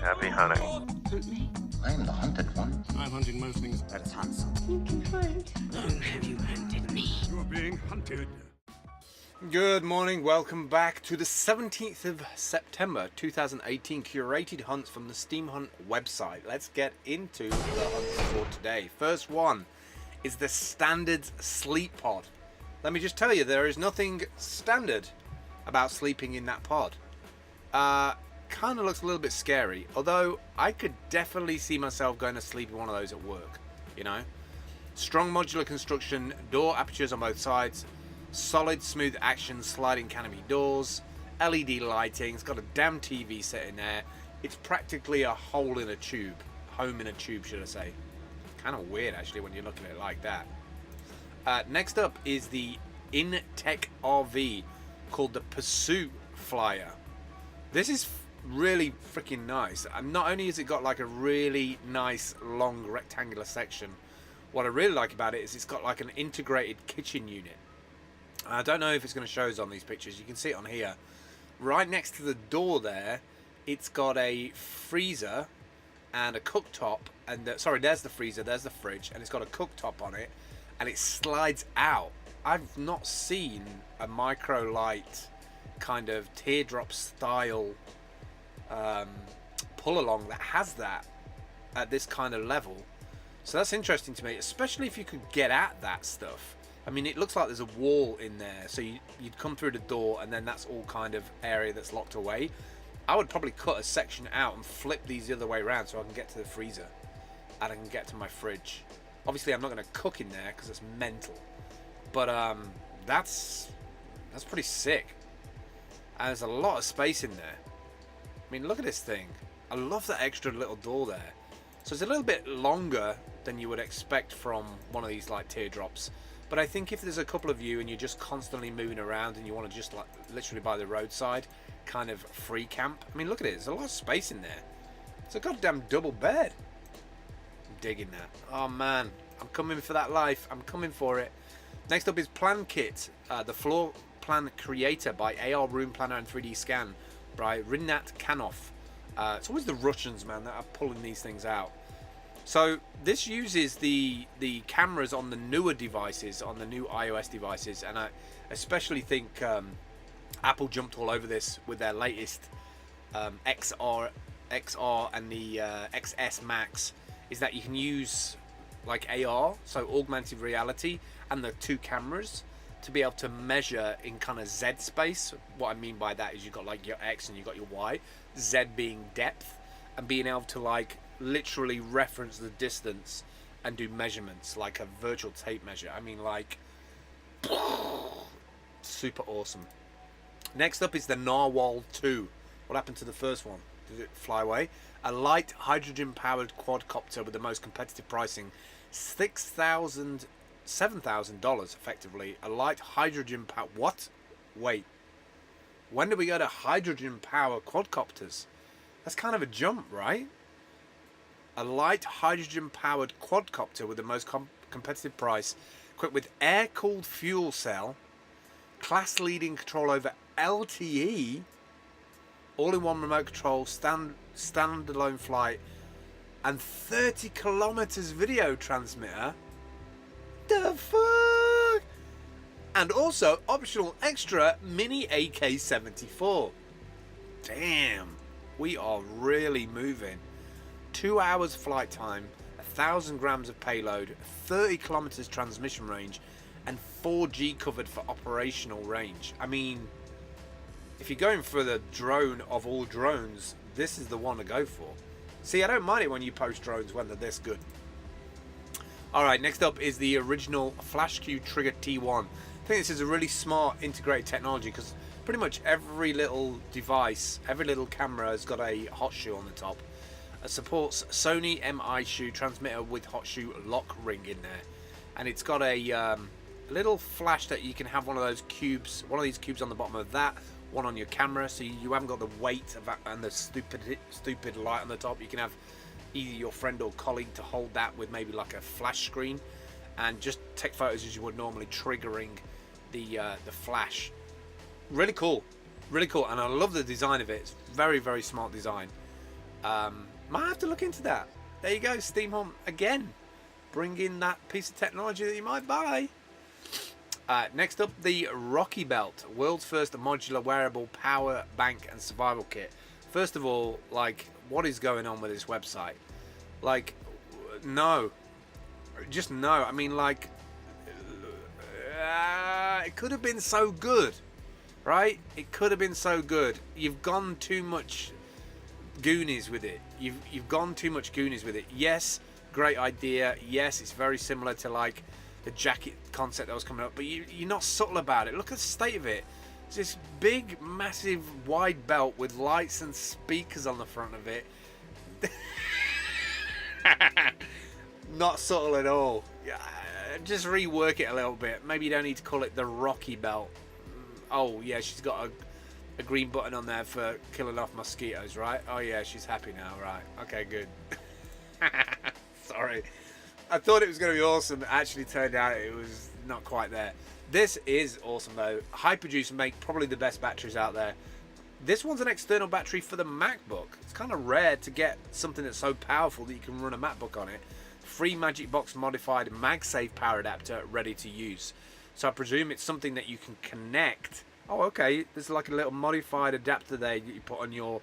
Happy hunting. Hunt me. I am the hunted one. I'm hunting most things. Let's hunt something. You can hunt. Oh, have you hunted me? You're being hunted. Good morning, welcome back to the 17th of September 2018 curated hunts from the Steemhunt website. Let's get into the hunts for today. First one is the standard sleep pod. Let me just tell you, there is nothing standard about sleeping in that pod. Kind of looks a little bit scary, although I could definitely see myself going to sleep in one of those at work, you know. Strong modular construction, door apertures on both sides, solid smooth action sliding canopy doors, LED lighting, it's got a damn TV set in there. It's practically a hole in a tube, home in a tube should I say. Kind of weird actually when you look at it like that. Next up is the InTech RV called the Pursuit Flyer. This is really freaking nice, and not only has it got like a really nice long rectangular section, what I really like about it is it's got like an integrated kitchen unit. I don't know if it's going to show us on these pictures. You can see it on here. Right next to the door there, it's got a freezer and a cooktop. And sorry, there's the freezer, there's the fridge, and it's got a cooktop on it, and it slides out. I've not seen a micro light kind of teardrop style pull along that has that at this kind of level. So that's interesting to me, especially if you could get at that stuff. I mean, it looks like there's a wall in there, so you'd come through the door and then that's all kind of area that's locked away. I would probably cut a section out and flip these the other way around so I can get to the freezer and I can get to my fridge. Obviously I'm not going to cook in there because it's mental, but that's pretty sick. And there's a lot of space in there. I mean, look at this thing. I love that extra little door there. So it's a little bit longer than you would expect from one of these like teardrops. But I think if there's a couple of you and you're just constantly moving around and you want to just like literally by the roadside kind of free camp. I mean, look at it. There's a lot of space in there. It's a goddamn double bed. I'm digging that. Oh man, I'm coming for that life. I'm coming for it. Next up is Plan Kit, the floor plan creator by AR Room Planner and 3D Scan by Rinat Kanov. It's always the Russians, man, that are pulling these things out. So this uses the cameras on the newer devices, on the new iOS devices, and I especially think Apple jumped all over this with their latest XR and the XS Max, is that you can use like AR, so augmented reality, and the two cameras to be able to measure in kind of Z space. What I mean by that is you've got like your X and you've got your Y, Z being depth, and being able to like literally reference the distance and do measurements like a virtual tape measure. I mean, like, super awesome. Next up is the Narwhal 2. What happened to the first one? Did it fly away? A light hydrogen powered quadcopter with the most competitive pricing, $7,000 effectively. A light hydrogen power. What? Wait, when do we go to hydrogen power quadcopters? That's kind of a jump, right? A light hydrogen powered quadcopter with the most competitive price, equipped with air cooled fuel cell, class leading control over LTE, all in one remote control, standalone flight, and 30 kilometers video transmitter. The fuck? And also optional extra mini AK-74. Damn, we are really moving. 2 hours flight time, 1,000 grams of payload, 30 kilometers transmission range, and 4G covered for operational range. I mean, if you're going for the drone of all drones, this is the one to go for. See, I don't mind it when you post drones when they're this good. Alright, next up is the original FlashQ Trigger T1. I think this is a really smart integrated technology because pretty much every little device, every little camera has got a hot shoe on the top. It supports Sony MI shoe transmitter with hot shoe lock ring in there, and it's got a little flash that you can have one of those cubes, one of these cubes on the bottom of that, one on your camera, so you haven't got the weight of that and the stupid light on the top. You can have either your friend or colleague to hold that with maybe like a flash screen and just take photos as you would normally, triggering the flash. Really cool, and I love the design of it. It's very, very smart design. Might have to look into that. There you go, Steemhunt again. Bring in that piece of technology that you might buy. Next up, the Rocky Belt, world's first modular wearable power bank and survival kit. First of all, like, what is going on with this website? Like, no. Just no. I mean, like, it could have been so good, right? It could have been so good. You've gone too much Goonies with it. You've gone too much Goonies with it. Yes, great idea. Yes, it's very similar to, like, the jacket concept that was coming up, but you're not subtle about it. Look at the state of it. It's this big, massive, wide belt with lights and speakers on the front of it. Not subtle at all. Just rework it a little bit. Maybe you don't need to call it the Rocky Belt. Oh yeah, she's got a green button on there for killing off mosquitoes, right? Oh yeah, she's happy now, right? Okay, good. Sorry. I thought it was going to be awesome. It actually turned out it was not quite there. This is awesome though. HiProducer make probably the best batteries out there. This one's an external battery for the MacBook. It's kind of rare to get something that's so powerful that you can run a MacBook on it. Free Magic Box modified MagSafe power adapter ready to use. So I presume it's something that you can connect. Oh, okay. There's like a little modified adapter there that you put on your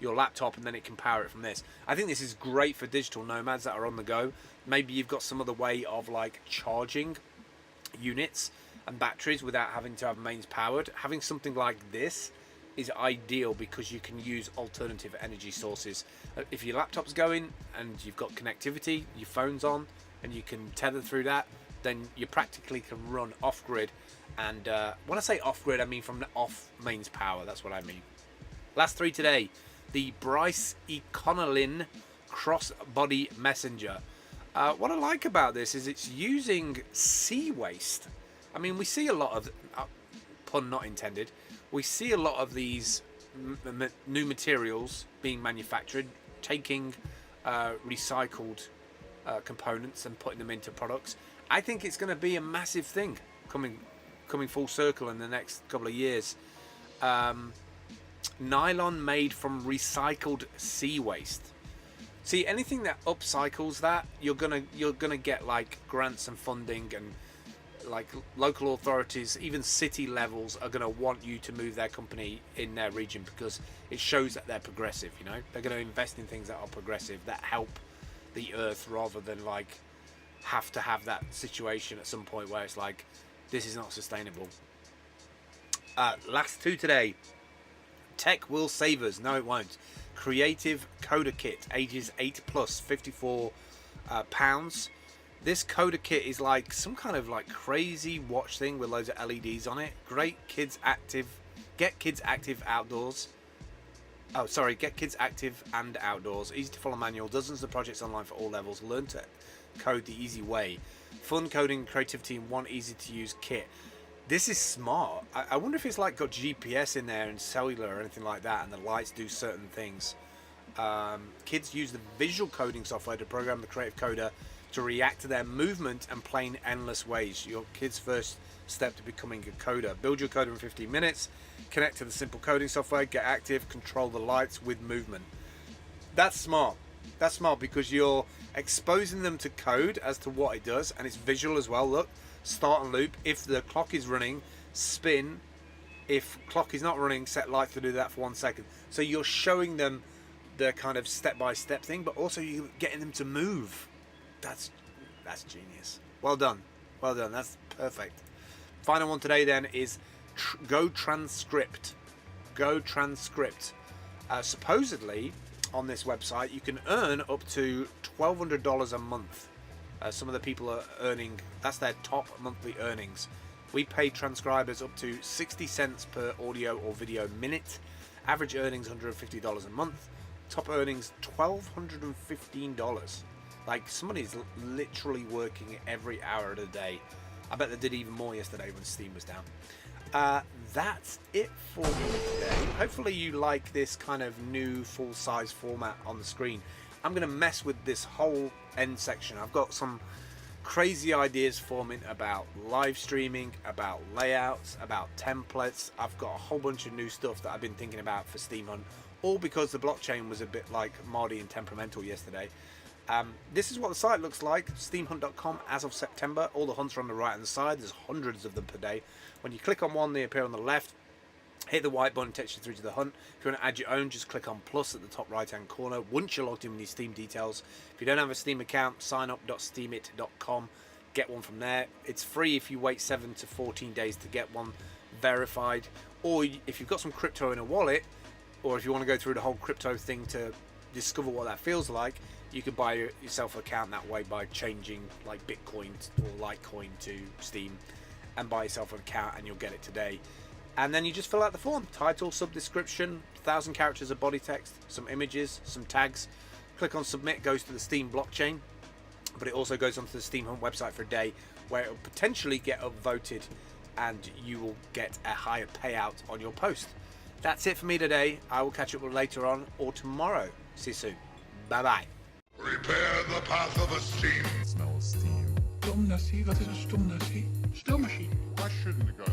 laptop, and then it can power it from this. I think this is great for digital nomads that are on the go. Maybe you've got some other way of like charging units and batteries without having to have mains powered. Having something like this is ideal because you can use alternative energy sources. If your laptop's going and you've got connectivity, your phone's on, and you can tether through that, then you practically can run off-grid. And when I say off-grid, I mean from the off mains power. That's what I mean. Last three today. The Bryce Econoline cross-body messenger. What I like about this is it's using sea waste. I mean, we see a lot of, pun not intended, we see a lot of these new materials being manufactured, taking recycled components and putting them into products. I think it's going to be a massive thing coming full circle in the next couple of years. Nylon made from recycled sea waste. See, anything that upcycles that, you're gonna get like grants and funding, and like local authorities, even city levels, are gonna want you to move their company in their region because it shows that they're progressive. You know, they're gonna invest in things that are progressive, that help the earth, rather than like have to have that situation at some point where it's like, this is not sustainable. Last two today. Tech will save us. No, it won't. Creative Coder Kit, ages 8 plus, £54. This Coder Kit is like some kind of like crazy watch thing with loads of LEDs on it. Great kids active. Get kids active outdoors. Oh, sorry. Get kids active and outdoors. Easy to follow manual. Dozens of projects online for all levels. Learn to code the easy way. Fun coding and creativity in one easy to use kit. This is smart. I wonder if it's like got GPS in there and cellular or anything like that, and the lights do certain things. Kids use the visual coding software to program the creative coder to react to their movement and play in endless ways. Your kid's first step to becoming a coder. Build your coder in 15 minutes. Connect to the simple coding software. Get active. Control the lights with movement. That's smart. That's smart because you're exposing them to code as to what it does, and it's visual as well. Look. Start and loop. If the clock is running, spin. If clock is not running, set lights to do that for 1 second. So you're showing them the kind of step-by-step thing, but also you're getting them to move. That's genius. Well done. Well done. That's perfect. Final one today then is Go Transcript. Go Transcript. Supposedly, on this website, you can earn up to $1,200 a month. Some of the people are earning, that's their top monthly earnings. We pay transcribers up to 60 cents per audio or video minute. Average earnings $150 a month. Top earnings $1,215. Like, somebody's literally working every hour of the day. I bet they did even more yesterday when Steam was down. That's it for me today. Hopefully you like this kind of new full-size format on the screen. I'm going to mess with this whole end section. I've got some crazy ideas forming about live streaming, about layouts, about templates. I've got a whole bunch of new stuff that I've been thinking about for Steemhunt, all because the blockchain was a bit like Mardy and temperamental yesterday. This is what the site looks like, steemhunt.com as of September. All the hunts are on the right hand side. There's hundreds of them per day. When you click on one, they appear on the left. Hit the white button, takes you through to the hunt. If you want to add your own, just click on plus at the top right hand corner once you're logged in with your Steam details. If you don't have a Steam account, sign up.steemit.com. Get one from there. It's free if you wait 7 to 14 days to get one verified. Or if you've got some crypto in a wallet, or if you want to go through the whole crypto thing to discover what that feels like, you can buy yourself an account that way by changing like Bitcoin or Litecoin to Steam and buy yourself an account, and you'll get it today. And then you just fill out the form. Title, sub-description, 1,000 characters of body text, some images, some tags. Click on submit, goes to the Steam blockchain, but it also goes onto the Steemhunt website for a day where it will potentially get upvoted and you will get a higher payout on your post. That's it for me today. I will catch up with you later on or tomorrow. See you soon. Bye-bye. Prepare the path of a steam. Smell of steam. Stumnassi, wat is een stumnassi? Stumnassi. Why shouldn't it go